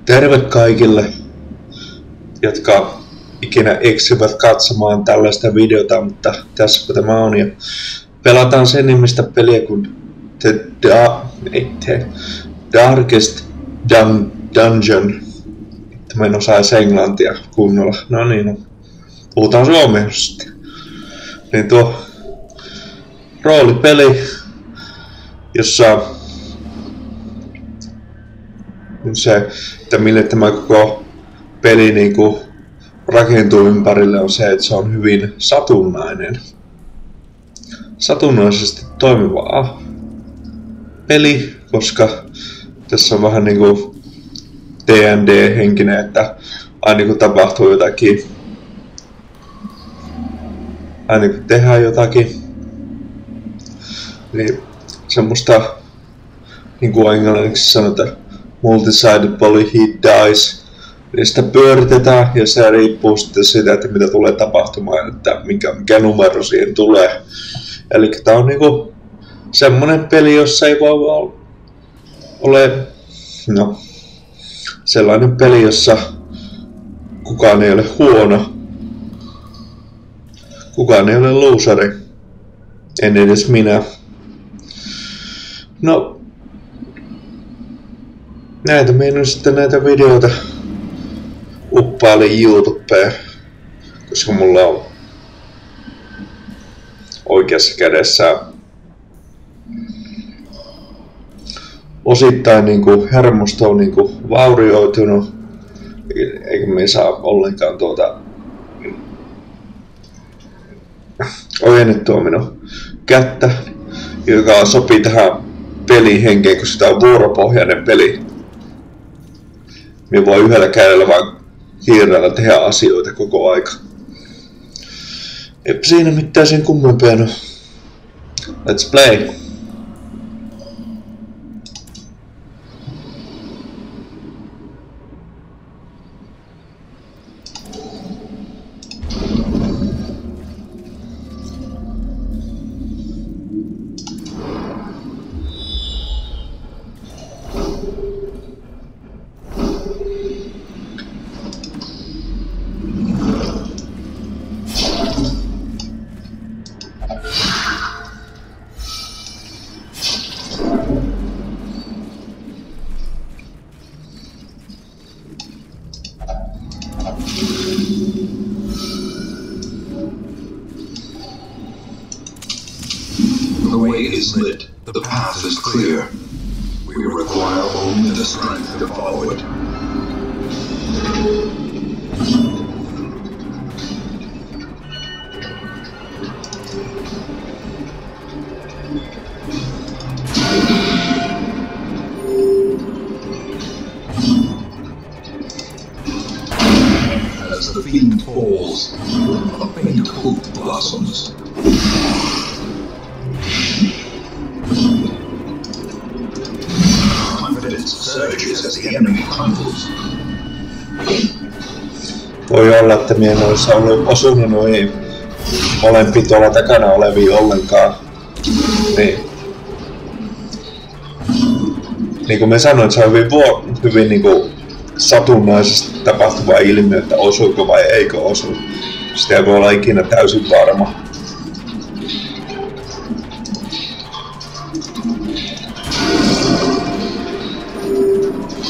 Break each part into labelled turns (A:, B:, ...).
A: Terve kaikille, jotka ikinä eksyvät katsomaan tällaista videota, mutta tässäpä tämä on. Ja pelataan sen nimistä peliä kuin The Darkest Dungeon. Mä en osaa englantia kunnolla. No niin, no. Puhutaan suomea sitten. Niin tuo roolipeli, jossa se, että mille tämä koko peli niinku rakentuu ympärille, on se, että se on hyvin satunnaisesti toimiva peli, koska tässä on vähän niinku D&D-henkinen, että aina kun tapahtuu jotakin, aina kun tehdään jotakin, niin semmoista, niin kuin englanniksi sanotaan, multi-sided polyhedral dice, niin sitä pyöritetään ja se riippuu sitten siitä, että mitä tulee tapahtumaan, että mikä numero siihen tulee. Eli tää on niinku semmonen peli, jossa ei voi ole sellainen peli, jossa kukaan ei ole huono, kukaan ei ole loseri, en edes minä. No, näitä minä sitten näitä videoita uppailin YouTubeen, koska mulla on oikeassa kädessä osittain niinku hermosto on niinku vaurioitunut, eikä me saa ollenkaan ojennettua minun kättä, joka sopii tähän pelihenkeen, koska tämä on vuoropohjainen peli. Minä voi yhdellä kädellä vaan hiirellä tehdä asioita koko aika. Eipä siinä mitään sen kummempia. No. Let's play!
B: The way is lit. The path is clear. We require only the strength to follow it. As the fiend falls, a faint hope blossoms. Surges as the enemy crumbles.
A: Voi olla, että minä en olisi osunut noihin molempiin tuolla takana oleviin ollenkaan. Niin kuin me sanoin, se on hyvin niin kuin satunnaisesti tapahtuva ilmiö, että osuuko vai eikö osu. Sitä ei voi olla ikinä täysin varma.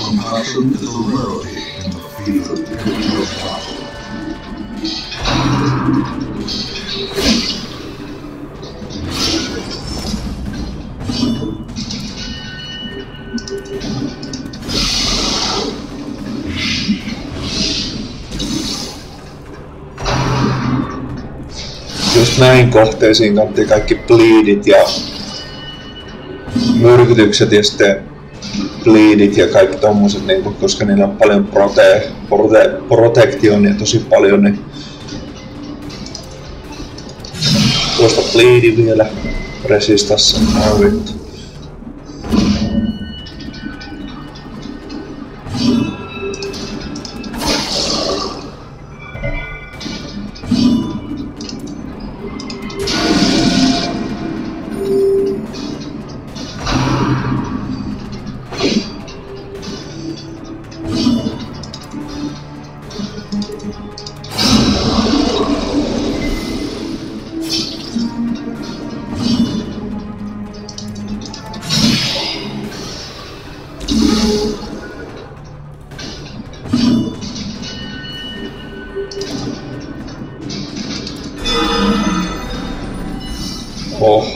B: Compassion is a rarity in the field of pure power.
A: Just näin kohteisiin kannattaa kaikki bleedit ja myrkytykset ja sitten bleedit ja kaikki tommoset, niin, koska niillä on paljon protektionia tosi paljon, niin tuosta bleedi vielä resistassa.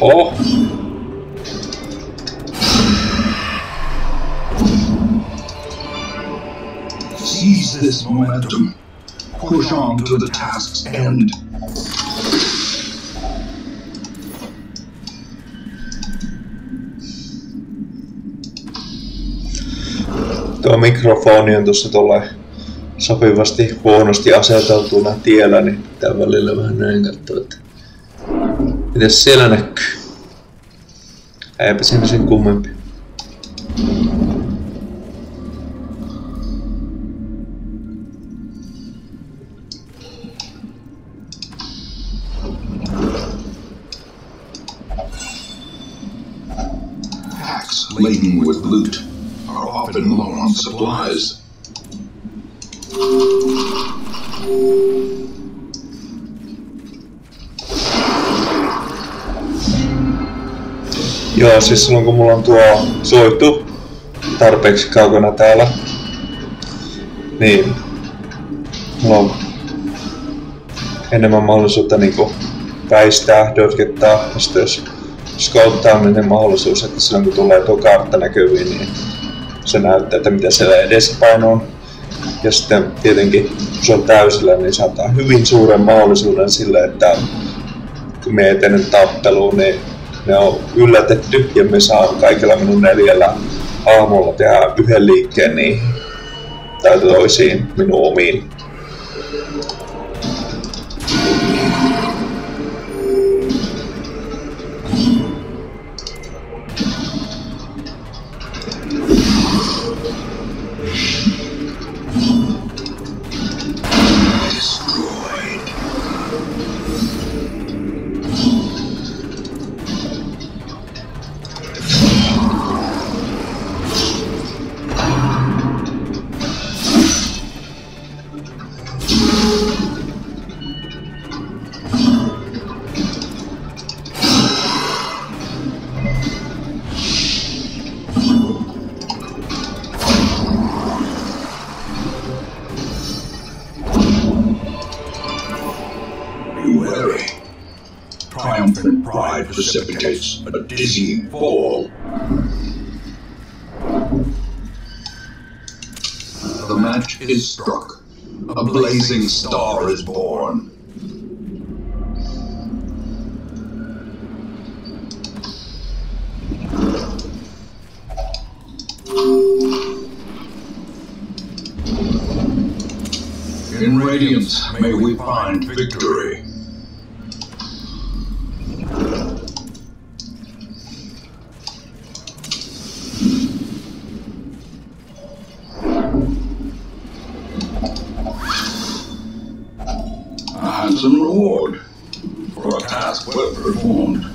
A: Oho.
B: Seize this momentum. Push on to the task's end.
A: Tuo mikrofoni on tuossa tuolla sopivasti huonosti aseteltuna tiellä, niin pitää välillä vähän näin katsoa, että mitäs siellä näkyy. Eipä siinä sen kummempi.
B: Packs laden with loot are often low on supplies.
A: Joo, siis silloin kun mulla on tuo soitu tarpeeksi kaukana täällä, niin mulla on enemmän mahdollisuutta niinku väistää, dotkettaa, ja sitten jos scouttaaminen mahdollisuus, että silloin kun tulee tuo kartta näkyviin, niin se näyttää, että mitä siellä edespäin on. Ja sitten tietenkin, kun se on täysillä, niin saattaa hyvin suuren mahdollisuuden sille, että kun me etenen tappeluun, niin ne on yllätetty ja me saan kaikilla minun 4 hahmolla tehdä yhden liikkeen niihin tai toisiin minun omiin.
B: Triumphant pride precipitates a dizzying fall. The match is struck. A blazing star is born. In Radiance may we find victory. A handsome reward for a task well performed.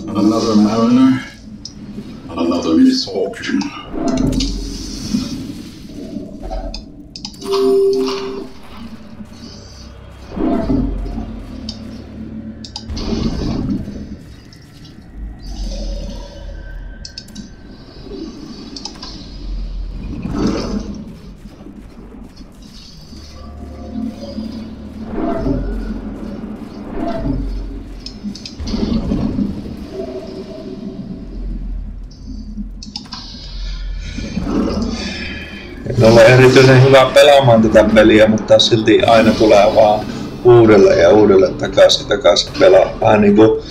B: Another mariner, another misfortune.
A: En ole erityisen hyvä pelaamaan tätä peliä, mutta silti aina tulee vaan uudelleen ja uudelleen takaisin pelaa. Vähän niinku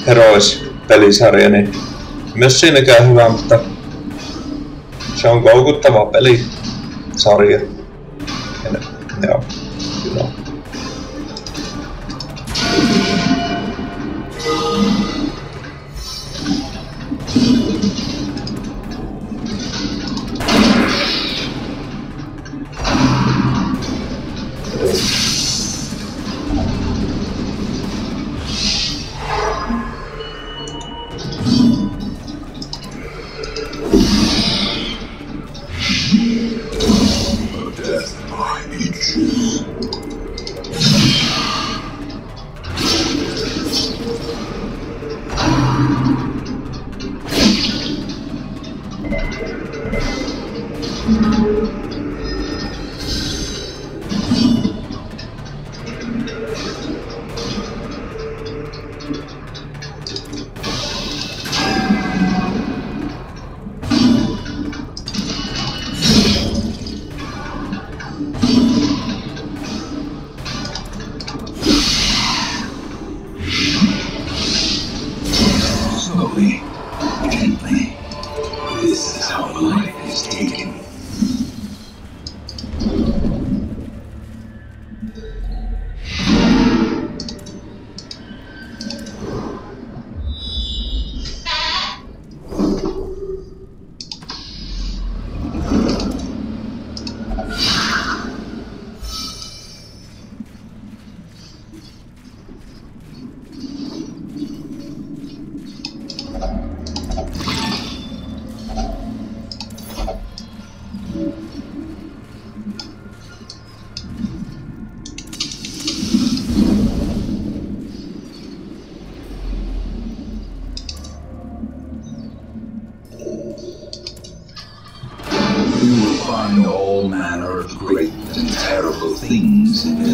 A: Heroes-pelisarja, niin myös siinäkään hyvä, mutta se on koukuttava pelisarja. Joo, kyllä.
B: Death by each.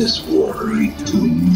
B: this watery tomb.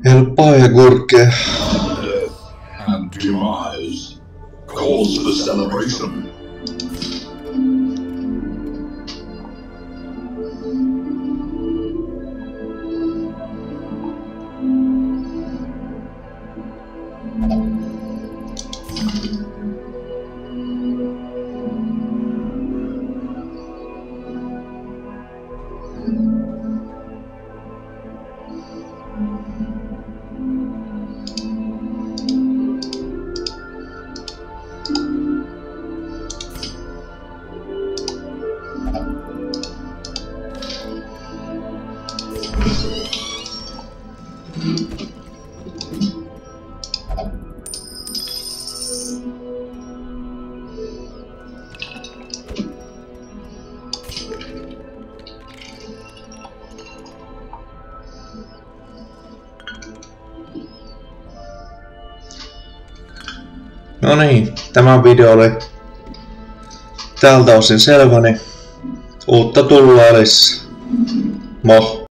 A: Helppoa ja kurkea.
B: Death and demise. Cause for celebration.
A: No niin, tämä video oli tältä osin selväni. Uutta tullaan lisää. Moi!